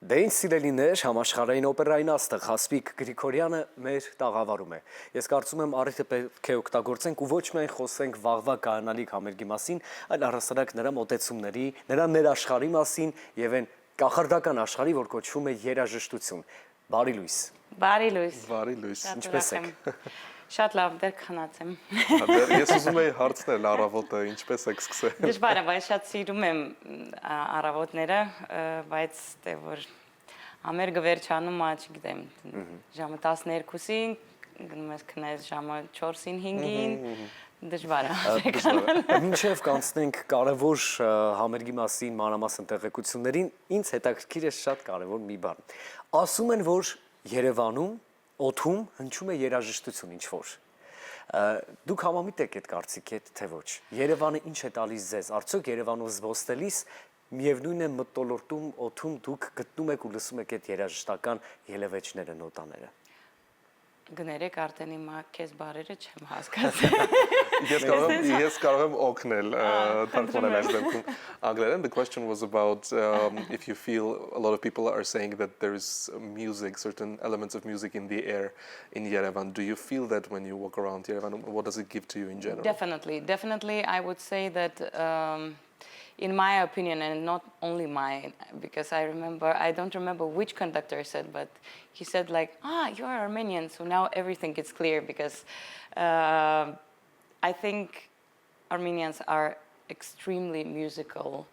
Դե ինչ սիրելիներ, համաշխարհային օպերային աստղ Հասպիկ Գրիգորյանը մեր տաղավարում է։ Ես կարծում եմ առիթը պետք է օգտագործենք ու ոչ միայն խոսենք վաղվա կայանալիք համերգի մասին, այլ առհասարակ նրա մոտեցումների, նրա ներաշխարհի մասին եւ այն կախարդական աշխարհի, որ կոչվում է երաժշտություն։ Բարի լույս։ Բարի լույս։ Բարի լույս։ Ինչպե՞ս եք։ Շատ լավ, դեռ քնած եմ։ Ես ուզում եի հարցնել առավոտը ինչպես եք սկսել։ Դժվար է, բայց շատ սիրում եմ առավոտները, բայց դե որ համերգը վերջանում է, չգիտեմ, ժամը 12-ին, գնում ես քնես ժամը 4-ին, 5-ին, դժվար է։ Մինչև կանցնենք կարևոր համերգի մասին մանրամասն տեղեկություններին, ինձ հետաքրքիր է շատ կարևոր մի բան։ Ասում են, որ Երևանում օդում հնչում է երաժշտություն ինչ-որ։ Դուք համամիտ եք այդ կարծիքի հետ, թե ոչ։ Երևանը ինչ է տալիս ձեզ։ Արդյոք Երևանով զբոսնելիս միևնույն է մթնոլորտում օդում դուք գտնում եք ու լսում եք այդ երաժշտական ելևէջները, նոտաները։ Գներեք արդեն հիմա քեզ բարերը չեմ հասկացել։ Ես կարող եմ օգնել թարգմանել այս դեպքում անգլերեն. The question was about if you feel a lot of people are saying that there is music, certain elements of music in the air in Yerevan. Do you feel that when you walk around Yerevan? What does it give to you in general? Definitely, I would say that in my opinion, and not only mine, because I don't remember which conductor said, but he said like, you are Armenian, so now everything is clear, because I think Armenians are extremely musical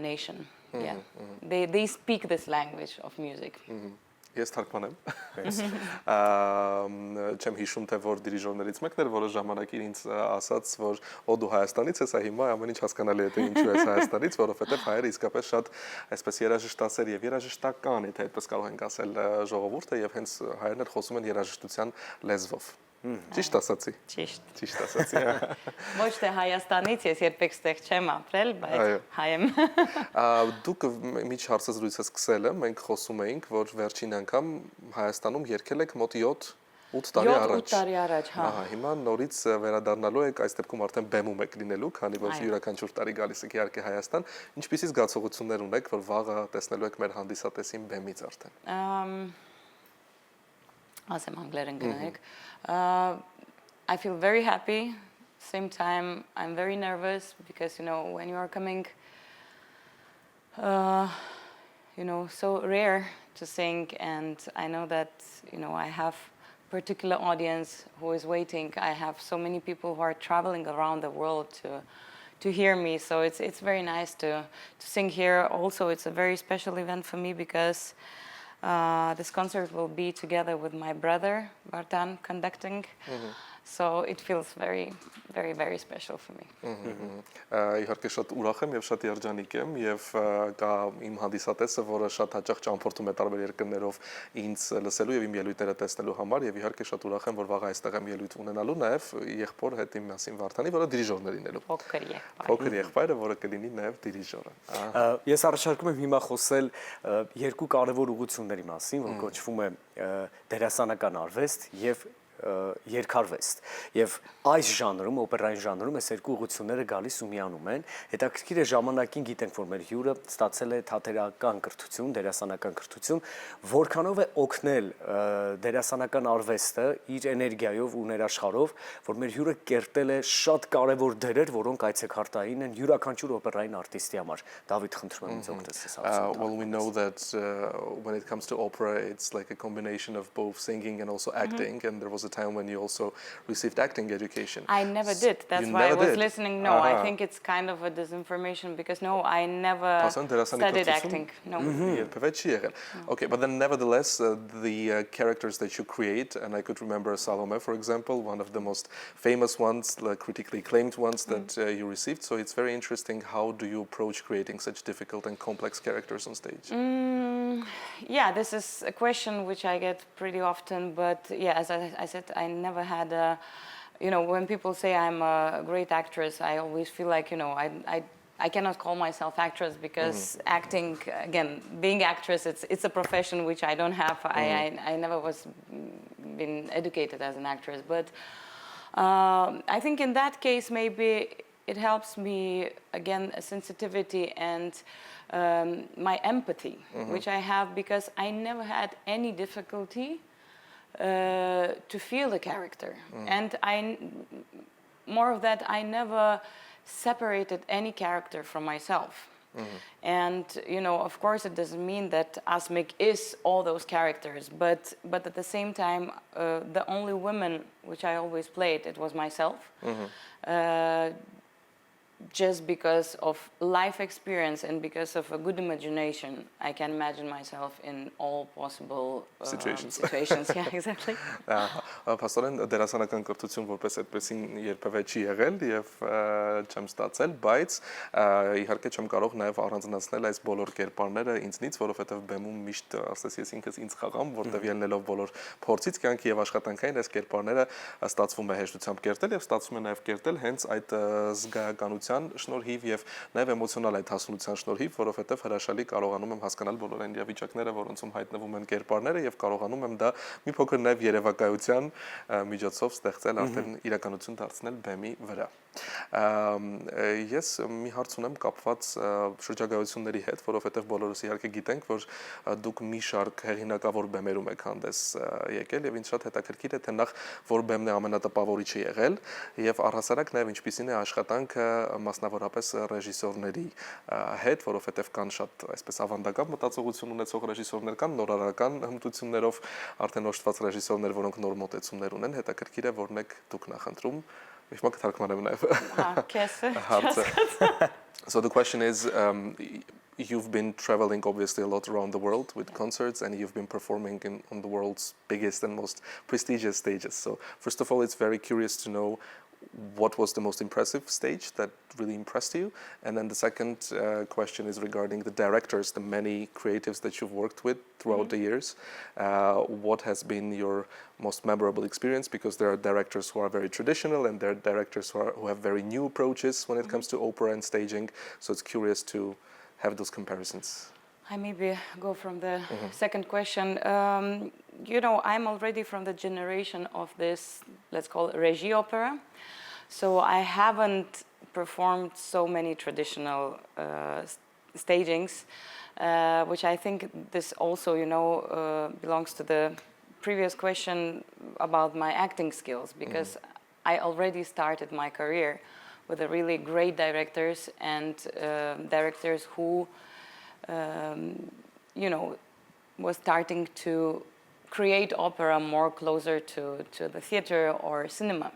nation. Yeah, they speak this language of music. Ես թարգմանեմ։ Չեմ հիշում, թե որ դիրիժորներից մեկն էր, որը ժամանակին ինձ ասաց, որ դու Հայաստանից ես, հիմա ամեն ինչ հասկանալի է, թե ինչու ես Հայաստանից, որովհետև հայերը իսկապես շատ այսպես երաժշտասեր եւ երաժշտական, եթե այդպես կարող ենք ասել, ժողովուրդ է եւ հենց հայերն էլ խոսում են երաժշտության լեզվով։ Ճիշտ ասացի։ Ճիշտ ասացի։ Ոչ թե Հայաստանից ես երբեք ստեղ չեմ ապրել, բայց հայ եմ։ Դուք միջ հարցազրույցը սկսել եմ, մենք խոսում էինք, որ վերջին անգամ Հայաստանում երգել եք մոտ 7-8 տարի առաջ։ 7-8 տարի առաջ, հա։ Հիմա նորից վերադառնալու եք, այս դեպքում արդեն բեմում եք լինելու, քանի որ յուրաքանչյուր տարի գալիս եք իհարկե Հայաստան։ Ինչպիսի զգացողություններ ունեք, որ վաղը տեսնելու եք մեր հանդիսատեսին բեմից արդեն։ Ասեմ անգլերեն գնանք։ I feel very happy. Same time, I'm very nervous because when you are coming, so rare to sing, and I know that I have particular audience who is waiting. I have so many people who are traveling around the world to hear me. So it's very nice to sing here. Also, it's a very special event for me because this concert will be together with my brother, Vartan, conducting. So it feels very, very, very special for me. Իհարկե շատ ուրախ եմ եւ շատ երջանիկ եմ եւ կա իմ հանդիսատեսը, որը շատ հաճախ ճամփորդում է տարբեր երկրներով ինձ լսելու եւ իմ ելույթները տեսնելու համար եւ իհարկե շատ ուրախ եմ, որ վաղ այստեղ եմ ելույթ ունենալու նաեւ եղբոր հետ իմ մասին Վարդանի, որը դիրիժորն է լինելու։ Փոքր եղբայրը, որը կլինի նաեւ դիրիժորը։ Ես առաջարկում եմ հիմա խոսել երկու կարևոր ուղղությունների մասին, որ կոչվում է դերասանական արվեստ եւ երկարվեստ եւ այս ժանրում օպերային ժանրում այս երկու ուղղությունները գալիս ու միանում են հետաքրքիր է ժամանակին գիտենք որ մեր հյուրը ստացել է թատերական կրթություն դերասանական կրթություն որքանով է օգնել դերասանական արվեստը իր էներգիայով ու ներաշխարհով որ մեր հյուրը կերտել է շատ կարեւոր դերեր որոնք այցեքարտային են յուրաքանչյուր օպերային արտիստի համար Դավիթ խնդրում եմ ինձ օգնես Well we know that when it comes to opera it's like a combination of both singing and also acting and there was a time when you also received acting education. I never did. That's why I was listening. No, I think it's kind of a disinformation because no, I never studied acting. No. Okay, but then nevertheless, the characters that you create, and I could remember Salome, for example, one of the most famous ones, critically acclaimed ones that you received. So it's very interesting. How do you approach creating such difficult and complex characters on stage? Yeah, this is a question which I get pretty often, but yeah, as I said, I never had a, when people say I'm a great actress, I always feel like, I cannot call myself actress because acting, again, being actress, it's a profession which I don't have. I never was been educated as an actress, but I think in that case, maybe it helps me, again, a sensitivity and my empathy, which I have because I never had any difficulty to feel the character. And more of that, I never separated any character from myself. And, you know, of course, it doesn't mean that Asmik is all those characters, but at the same time, the only woman which I always played, it was myself. Just because of life experience and because of a good imagination, I can imagine myself in all possible situations. Yeah, exactly. Փաստորեն դերասանական կրթություն որպես այդպեսին երբևէ չի եղել եւ չեմ ստացել, բայց իհարկե չեմ կարող նաեւ առանձնացնել այս բոլոր կերպարները ինձնից, որովհետեւ բեմում միշտ ասես ես ինքս ինձ խաղամ, որտեղ ելնելով բոլոր փորձից կյանքի եւ աշխատանքային այս կերպարները ստացվում է հեշտությամբ կերտել եւ ստացվում է նաեւ կերտել հենց այդ զգայականության շնորհիվ եւ նաեւ էմոցիոնալ այդ հասունության շնորհիվ, որովհետեւ հրաշալի կարողանում եմ հասկանալ բոլոր այն իրավիճակները, որոնցում հայտնվում են կերպարները եւ կարողանում եմ դա մի փոքր նաեւ երևակայության միջոցով ստեղծել, արդեն իրականություն դարձնել բեմի վրա։ Ես մի հարց ունեմ կապված շրջագայությունների հետ, որովհետեւ բոլորս իհարկե գիտենք, որ դուք մի շարք հեղինակավոր բեմերում եք հանդես եկել եւ ինձ շատ հետաքրքիր է թե նախ որ բեմն է ամենատպավորիչը եղել եւ առհասարակ նաեւ ինչպիսին է աշխատանքը մասնավորապես ռեժիսորների հետ, որովհետեւ կան շատ այսպես ավանդական մտածողություն ունեցող ռեժիսորներ կան, նորարարական հմտություններով արդեն օժտված ռեժիսորներ, որոնք նոր մոտեցումներ ունեն, հետաքրքիր է որն եք դուք նախընտրում։ So the question is, you've been traveling obviously a lot around the world with concerts and you've been performing on the world's biggest and most prestigious stages. So first of all, it's very curious to know what was the most impressive stage that really impressed you? And then the second question is regarding the directors, the many creatives that you've worked with throughout the years. What has been your most memorable experience? Because there are directors who are very traditional and there are directors who have very new approaches when it comes to opera and staging. So it's curious to have those comparisons. I maybe go from the second question. You know, I'm already from the generation of this, let's call it Regie opera. So I haven't performed so many traditional stagings, which I think this also, you know, belongs to the previous question about my acting skills, because I already started my career with a really great directors and directors who, you know, was starting to create opera more closer to the theater or cinema.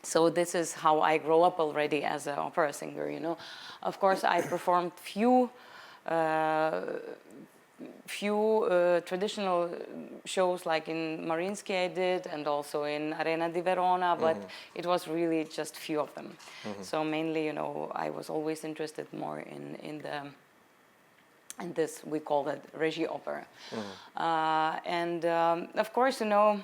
So this is how I grew up already as an opera singer, you know. Of course, I performed few traditional shows like in Mariinsky I did, and also in Arena di Verona, but it was really just few of them. So mainly, you know, I was always interested more in this, we call it Regie opera. And of course, you know,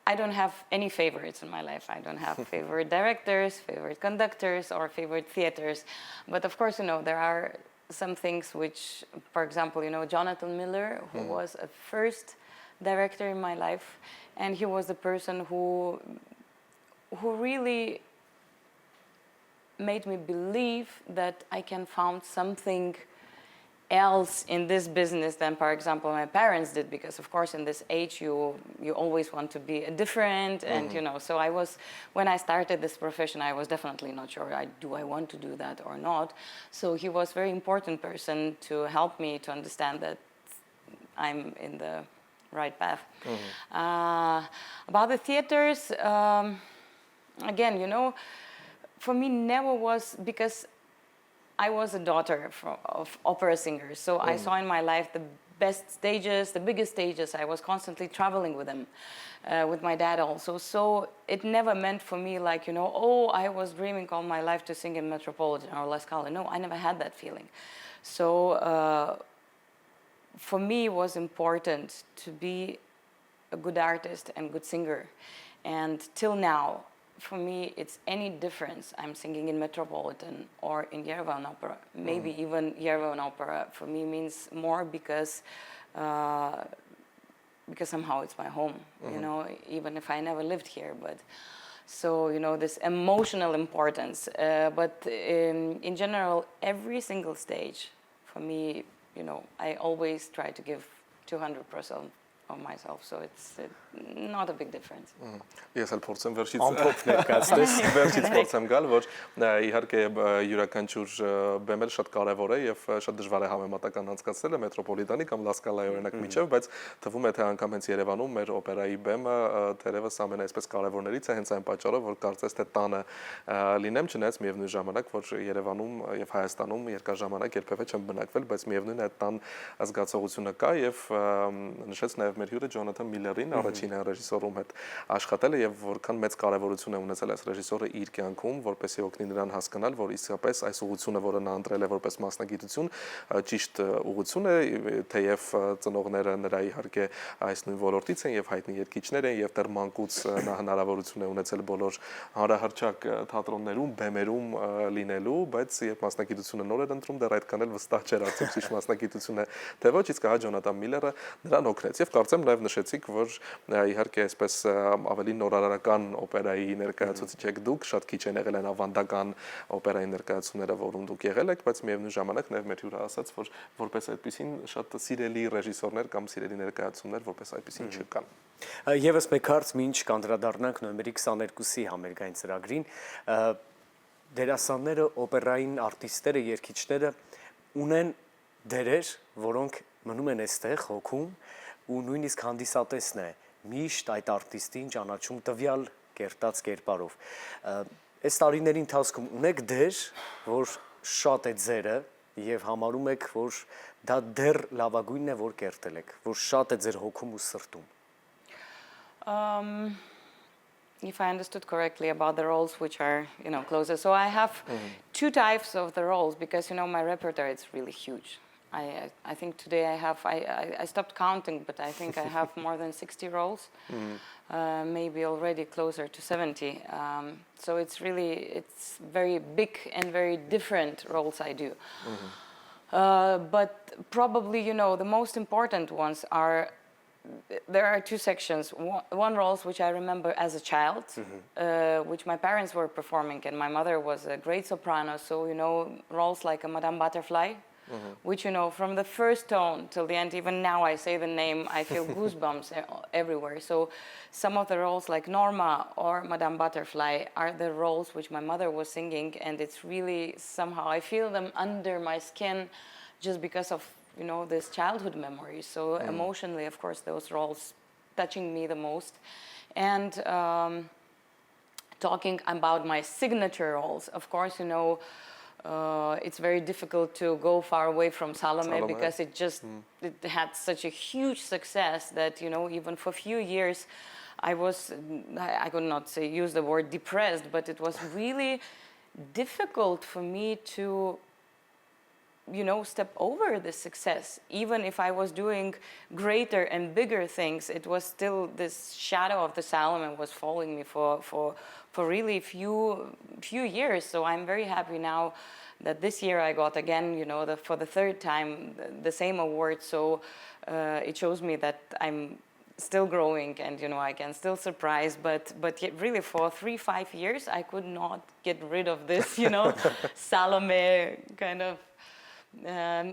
I don't have any favorites in my life. I don't have favorite directors, favorite conductors, or favorite theaters. But of course, you know, there are some things which, for example, you know, Jonathan Miller, who was a first director in my life, and he was the person who really made me believe that I can found something else in this business than, for example, my parents did, because of course in this age you always want to be different, and you know, so I was, when I started this profession, I was definitely not sure do I want to do that or not. So he was a very important person to help me to understand that I'm in the right path. About the theaters, again, you know, for me never was, because I was a daughter of opera singers, so I saw in my life the best stages, the biggest stages. I was constantly traveling with them, with my dad also. So it never meant for me like, you know, oh, I was dreaming all my life to sing in Metropolitan or La Scala. No, I never had that feeling. So for me, it was important to be a good artist and good singer. And till now, for me, it's any difference. I'm singing in Metropolitan or in Yerevan Opera. Maybe even Yerevan Opera for me means more because somehow it's my home, you know, even if I never lived here. But So, you know, this emotional importance. But in general, every single stage, for me, you know, I always try to give 200% of myself. So it's not a big difference. Ես էլ փորձեմ վերջից Ամփոփ ներկայացնես։ վերջից փորձեմ գալ, որ իհարկե յուրաքանչյուր բեմ էլ շատ կարևոր է եւ շատ դժվար է համեմատական անցկացնելը մետրոպոլիտանի կամ լասկալայի օրինակ միջև, բայց թվում է թե անգամ հենց Երևանում մեր օպերայի բեմը դերևս ամենայսպես կարևորներից է հենց այն պատճառով, որ կարծես թե տանը լինեմ, չնայած միևնույն ժամանակ, որ Երևանում եւ Հայաստանում երկար ժամանակ երբևէ չեմ բնակվել, բայց միևնույն այդ տան զգացողությունը կա եւ նշեց նաեւ մեր հյուրը Ջոնաթան Միլերին, առաջին ռեժիսորում հետ աշխատել է եւ որքան մեծ կարեւորություն է ունեցել այս ռեժիսորը իր կյանքում, որպեսզի օգնի նրան հասկանալ, որ իսկապես այս ուղղությունը, որը նա ընտրել է որպես մասնագիտություն, ճիշտ ուղղություն է, թեև ծնողները նրա իհարկե այս նույն ոլորտից են եւ հայտնի երգիչներ են եւ դեռ մանկուց նա հնարավորություն է ունեցել բոլոր հանրահռչակ թատրոններում, բեմերում լինելու, բայց երբ մասնագիտությունը նոր էր ընտրում, դեռ այդքան էլ վստահ չէր արդյոք ճիշտ մասնագիտություն է թե ոչ, իսկ հա Ջոնաթան Միլերը նրան օգնեց եւ կարծեմ նաեւ նշեցիք, որ իհարկե այսպես ավելի նորարարական օպերայի ներկայացուցիչ եք դուք, շատ քիչ են եղել այն ավանդական օպերայի ներկայացումները, որում դուք եղել եք, բայց միևնույն ժամանակ նաեւ մեր հյուրը ասաց, որ որպես այդպեսին շատ սիրելի ռեժիսորներ կամ սիրելի ներկայացումներ որպես այդպեսին չկան։ Եվս մեկ հարց, մինչ կանդրադառնանք նոյեմբերի 22-ի համերգային ծրագրին, դերասանները, օպերային արտիստները, երգիչները ունեն դերեր, որոնք մնում են այստեղ հոգում ու նույնիսկ հանդիսատեսն է միշտ այդ արտիստին ճանաչում տվյալ կերտած կերպարով։ Այս տարիների ընթացքում ունեք դեր, որ շատ է ձերը եւ համարում եք, որ դա դեռ լավագույնն է, որ կերտել եք, որ շատ է ձեր հոգում ու սրտում։ If I understood correctly about the roles which are, you know, closer. So I have two types of the roles because, you know, my repertoire is really huge. I think today I stopped counting, but I think I have more than 60 roles, maybe already closer to 70. So it's very big and very different roles I do. But probably, you know, the most important ones are, there are two sections. One roles which I remember as a child, which my parents were performing, and my mother was a great soprano. So, you know, roles like a Madame Butterfly, which, you know, from the first tone till the end, even now I say the name, I feel goosebumps everywhere. So some of the roles like Norma or Madame Butterfly are the roles which my mother was singing, and it's really somehow, I feel them under my skin just because of, you know, this childhood memory. So emotionally, of course, those roles touching me the most. And talking about my signature roles, of course, you know, it's very difficult to go far away from Salome because it had such a huge success that, you know, even for a few years I could not use the word depressed, but it was really difficult for me to, you know, step over this success. Even if I was doing greater and bigger things, it was still this shadow of the Salome was following me for really few years. So I'm very happy now that this year I got again, you know, for the third time the same award. So it shows me that I'm still growing and, you know, I can still surprise. But yet really for 3-5 years I could not get rid of this, you know, Salome kind of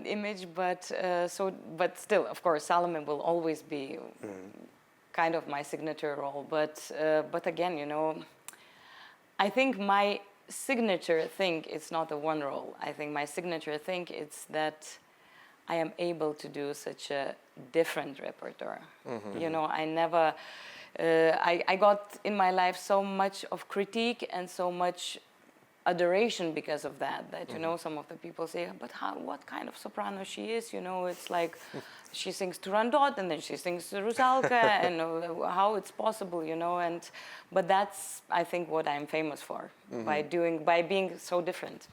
image. But still, of course, Salome will always be kind of my signature role. But again, you know, I think my signature thing is not the one role. I think my signature thing is that I am able to do such a different repertoire. You know, I never, I got in my life so much of critique and so much adoration because of that, you know, some of the people say, but what kind of soprano she is, you know, it's like she sings Turandot and then she sings Rusalka and how it's possible, you know, but that's, I think, what I'm famous for, by being so different.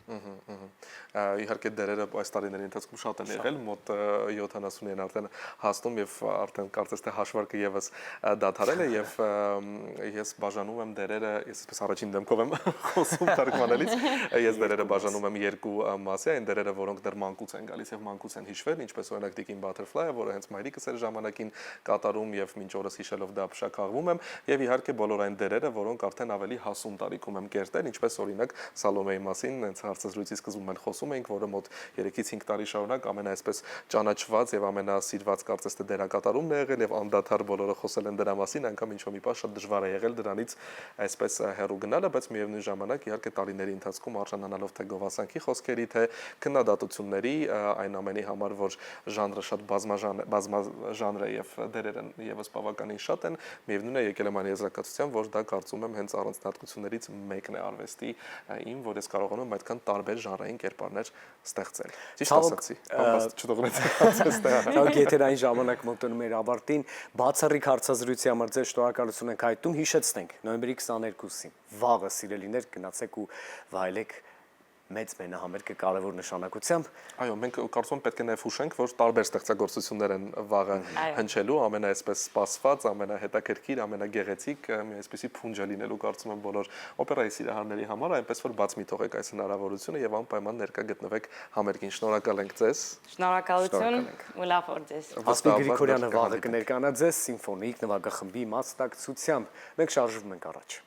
Իհարկե դերերը այս տարիների ընթացքում շատ են եղել, մոտ 70-ին արդեն հասնում եւ արդեն կարծես թե հաշվարկը եւս դադարել է եւ ես բաժանում եմ դերերը, ես այսպես առաջին դեմքով եմ խոսում թարգմանելիս, ես դերերը բաժանում եմ երկու մասի, այն դերերը, որոնք դեռ մանկուց են գալիս եւ մանկուց են հիշվել, ինչպես օրինակ Տիկին Butterfly, որը հենց մայրիկս էր ժամանակին կատարում եւ մինչ օրս հիշելով դա փշակաղվում եմ եւ իհարկե բոլոր այն դերերը, որոնք արդեն ավելի հասուն տարիքում եմ կերտել, ինչպես օրինակ Սալոմեի մասին, հենց հարցազրույցի սկզբում էլ խոսում էինք, որը մոտ 3-ից 5 տարի շարունակ ամենաայսպես ճանաչված եւ ամենասիրված կարծես թե դերակատարումն է եղել եւ անդադար բոլորը խոսել են դրա մասին, անգամ ինչ որ մի բան շատ դժվար է եղել դրանից այսպես հեռու գնալը, բայց միևնույն ժամանակ իհարկե տարիների ընթացքում արժանանալով թե գովասանքի խոսքերի, թե քննադատությունների, այն ամենի համար, որ ժանրը շատ բազմաժանր է եւ դերերը եւս բավականին շատ են, միևնույն է եկել եմ այն եզրակացության, որ դա կարծում եմ հենց առանձնահատկություններից մեկն է արվեստի իմ, որ ես կարողանում եմ այդքան տարբեր ժանրային կերպարներ ստեղծել։ Ճիշտ ասացի, բաստ չթողնեցի։ Ցավոք եթերային ժամանակ մոտենում էր ավարտին, բացառիկ հարցազրույցի համար ձեր շնորհակալություն ենք հայտնում, հիշեցնենք նոյեմբերի 22-ին վաղը սիրելիներ գնացեք ու վայելեք մեծ մենահամերգը կարևոր նշանակությամբ։ Այո, մենք կարծում եմ պետք է նաև հուշենք, որ տարբեր ստեղծագործություններ են վաղը հնչելու, ամենաայսպես սպասված, ամենահետաքրքիր, ամենագեղեցիկ, մի այսպեսի փունջ է լինելու կարծում եմ բոլոր օպերայի սիրահարների համար, այնպես որ բաց մի թողեք այս հնարավորությունը եւ անպայման ներկա գտնվեք համերգին։ Շնորհակալ ենք ձեզ։ Շնորհակալություն ու լավ օր ձեզ։ Ասմիկ Գրիգորյանը վաղը կներկանա ձեզ սիմֆոնիկ նվագախմբի մասնակցությամբ։ Մենք շարժվում ենք առաջ։